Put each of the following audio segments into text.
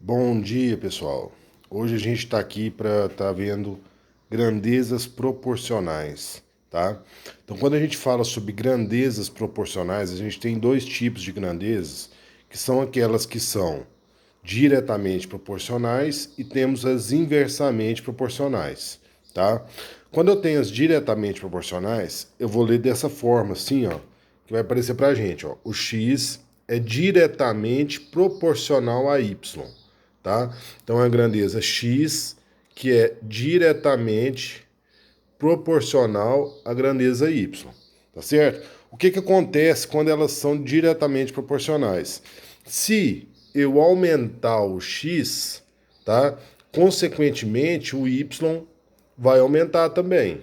Bom dia, pessoal. Hoje a gente está aqui para estar vendo grandezas proporcionais, tá? Então, quando a gente fala sobre grandezas proporcionais, a gente tem dois tipos de grandezas, que são aquelas que são diretamente proporcionais e temos as inversamente proporcionais, tá? Quando eu tenho as diretamente proporcionais, eu vou ler dessa forma, assim, ó, que vai aparecer para a gente, ó. O x é diretamente proporcional a y, tá? Então, a grandeza x, que é diretamente proporcional à grandeza y, tá certo? O que acontece quando elas são diretamente proporcionais? Se eu aumentar o x, tá? Consequentemente, o y vai aumentar também,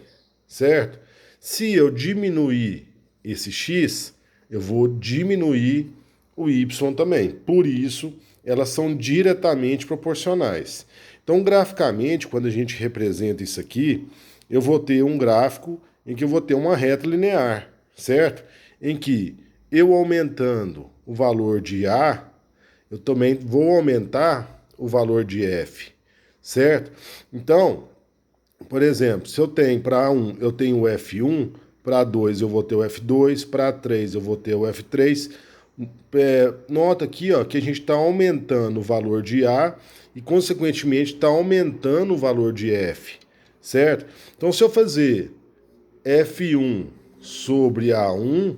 certo? Se eu diminuir esse x, eu vou diminuir o y também. Por isso, elas são diretamente proporcionais. Então, graficamente, quando a gente representa isso aqui, eu vou ter um gráfico em que eu vou ter uma reta linear, certo? Em que eu aumentando o valor de A, eu também vou aumentar o valor de F, certo? Então, por exemplo, se eu tenho para A1, eu tenho o F1, para A2 eu vou ter o F2, para A3 eu vou ter o F3. Nota aqui, ó, que a gente está aumentando o valor de A e, consequentemente, está aumentando o valor de F, certo? Então, se eu fazer F1 sobre A1,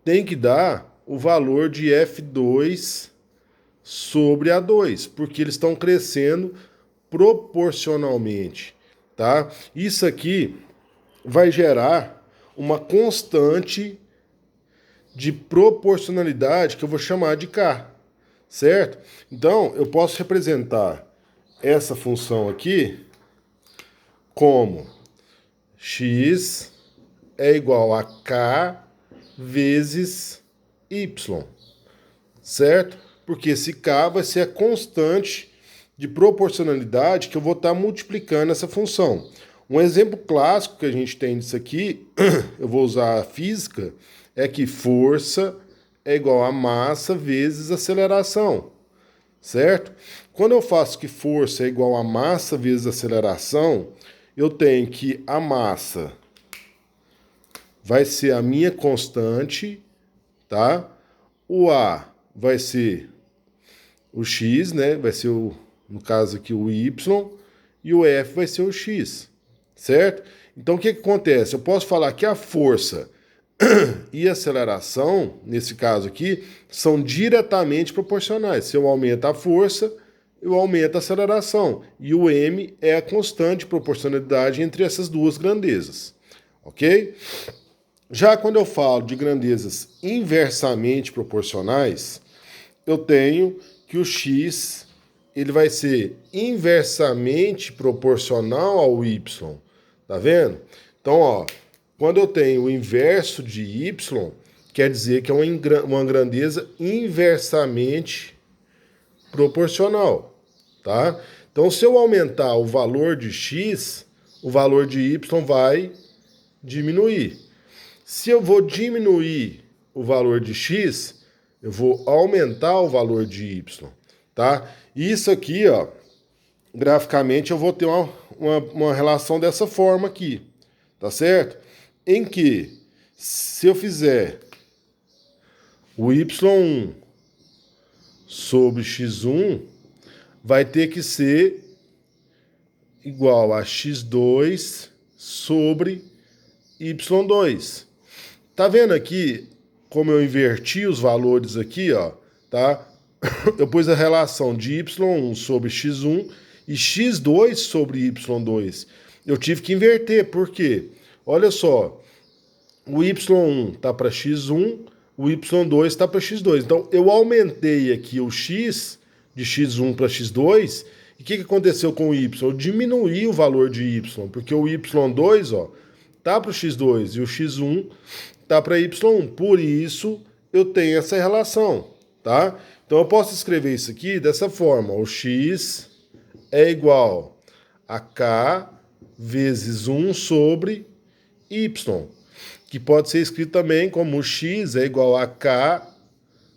tem que dar o valor de F2 sobre A2, porque eles estão crescendo proporcionalmente, tá? Isso aqui vai gerar uma constante de proporcionalidade que eu vou chamar de K, certo? Então, eu posso representar essa função aqui como x é igual a K vezes y, certo? Porque esse K vai ser a constante de proporcionalidade que eu vou estar multiplicando essa função. Um exemplo clássico que a gente tem disso aqui, eu vou usar a física, é que força é igual a massa vezes aceleração, certo? Quando eu faço que força é igual a massa vezes aceleração, eu tenho que a massa vai ser a minha constante, tá? O A vai ser o x, né? Vai ser no caso aqui o y, e o F vai ser o x, certo? Então o que acontece? Eu posso falar que a força e a aceleração, nesse caso aqui, são diretamente proporcionais. Se eu aumento a força, eu aumento a aceleração. E o m é a constante de proporcionalidade entre essas duas grandezas, ok? Já quando eu falo de grandezas inversamente proporcionais, eu tenho que o x ele vai ser inversamente proporcional ao y. Tá vendo? Então, ó, quando eu tenho o inverso de y, quer dizer que é uma grandeza inversamente proporcional, tá? Então, se eu aumentar o valor de x, o valor de y vai diminuir. Se eu vou diminuir o valor de x, eu vou aumentar o valor de y, tá? Isso aqui, ó, graficamente eu vou ter uma relação dessa forma aqui, tá certo? Em que, se eu fizer o y1 sobre x1, vai ter que ser igual a x2 sobre y2. Tá vendo aqui como eu inverti os valores aqui, ó, tá? Eu pus a relação de y1 sobre x1 e x2 sobre y2. Eu tive que inverter, por quê? Olha só, o y1 está para x1, o y2 está para x2. Então, eu aumentei aqui o x de x1 para x2, e o que aconteceu com o y? Eu diminuí o valor de y, porque o y2, ó, tá para o x2 e o x1 tá para y1. Por isso, eu tenho essa relação, tá? Então, eu posso escrever isso aqui dessa forma. O x é igual a k vezes 1 sobre y, que pode ser escrito também como x é igual a k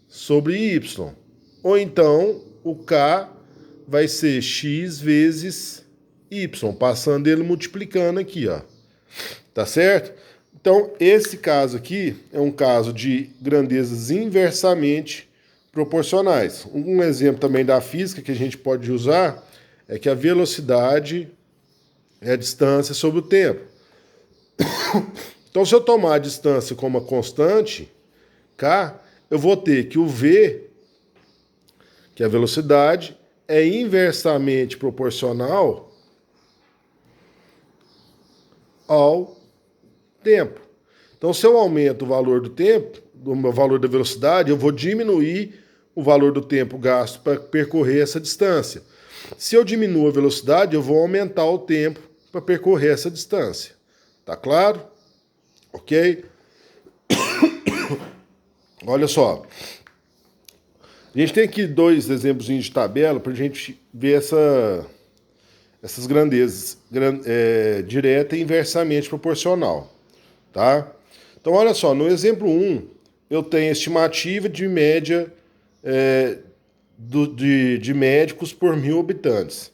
sobre y. Ou então, o k vai ser x vezes y, passando ele multiplicando aqui, ó. Tá certo? Então, esse caso aqui é um caso de grandezas inversamente proporcionais. Um exemplo também da física que a gente pode usar é que a velocidade é a distância sobre o tempo. Então, se eu tomar a distância como uma constante, k, eu vou ter que o v, que é a velocidade, é inversamente proporcional ao tempo. Então, se eu aumento o valor do tempo, o valor da velocidade, eu vou diminuir o valor do tempo gasto para percorrer essa distância. Se eu diminuo a velocidade, eu vou aumentar o tempo para percorrer essa distância. Tá claro? Ok? Olha só. A gente tem aqui dois exemplos de tabela para a gente ver essas grandezas, direta e inversamente proporcional. Tá? Então, olha só, no exemplo 1, eu tenho a estimativa de média de médicos por 1.000 habitantes.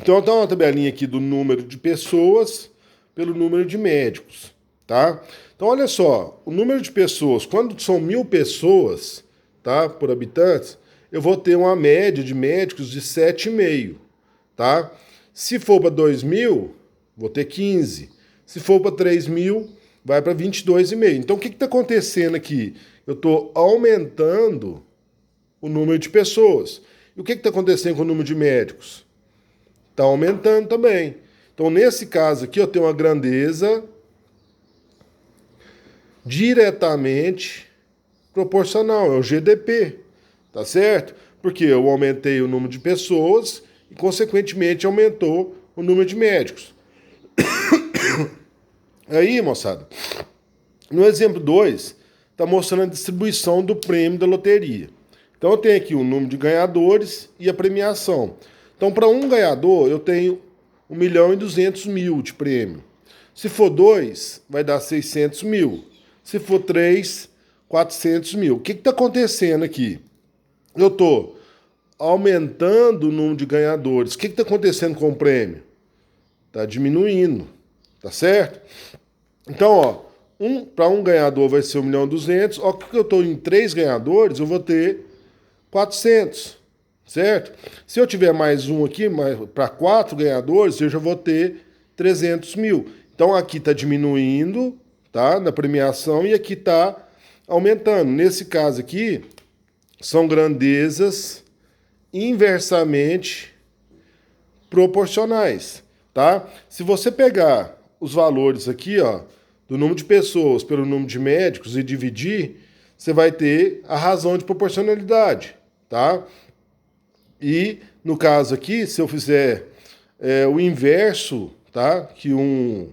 Então, eu tenho uma tabelinha aqui do número de pessoas pelo número de médicos. Tá? Então, olha só, o número de pessoas, quando são 1.000 pessoas, tá, por habitantes, eu vou ter uma média de médicos de 7,5. Tá? Se for para 2.000, vou ter 15. Se for para 3.000, vai para 22,5. Então, o que está acontecendo aqui? Eu estou aumentando o número de pessoas. E o que está acontecendo com o número de médicos? Está aumentando também. Então, nesse caso aqui, eu tenho uma grandeza diretamente proporcional. É o GDP. Tá certo? Porque eu aumentei o número de pessoas e, consequentemente, aumentou o número de médicos. Aí, moçada, no exemplo 2, está mostrando a distribuição do prêmio da loteria. Então, eu tenho aqui o número de ganhadores e a premiação. Então, para um ganhador, eu tenho 1.200.000 de prêmio. Se for 2, vai dar 600.000. Se for 3, 400.000. O que está acontecendo aqui? Eu estou aumentando o número de ganhadores. O que está acontecendo com o prêmio? Está diminuindo. Tá certo? Então, ó, para um ganhador vai ser 1.200.000. Ó, que eu estou em 3 ganhadores, eu vou ter 400. Certo? Se eu tiver mais um aqui, para 4 ganhadores, eu já vou ter 300.000. Então, aqui está diminuindo, tá, na premiação, e aqui está aumentando. Nesse caso aqui, são grandezas inversamente proporcionais, tá? Se você pegar os valores aqui, ó, do número de pessoas pelo número de médicos e dividir, você vai ter a razão de proporcionalidade, tá? E, no caso aqui, se eu fizer o inverso, tá? Que um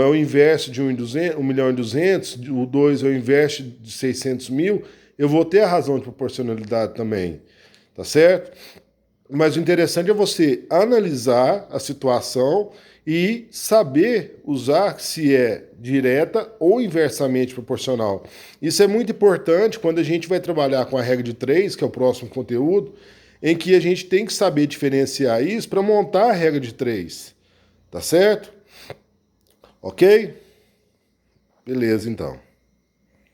é o inverso de 1.200.000, o 2 é o inverso de 600.000, eu vou ter a razão de proporcionalidade também, tá certo? Mas o interessante é você analisar a situação e saber usar se é direta ou inversamente proporcional. Isso é muito importante quando a gente vai trabalhar com a regra de 3, que é o próximo conteúdo, em que a gente tem que saber diferenciar isso para montar a regra de 3. Tá certo? Ok? Beleza, então.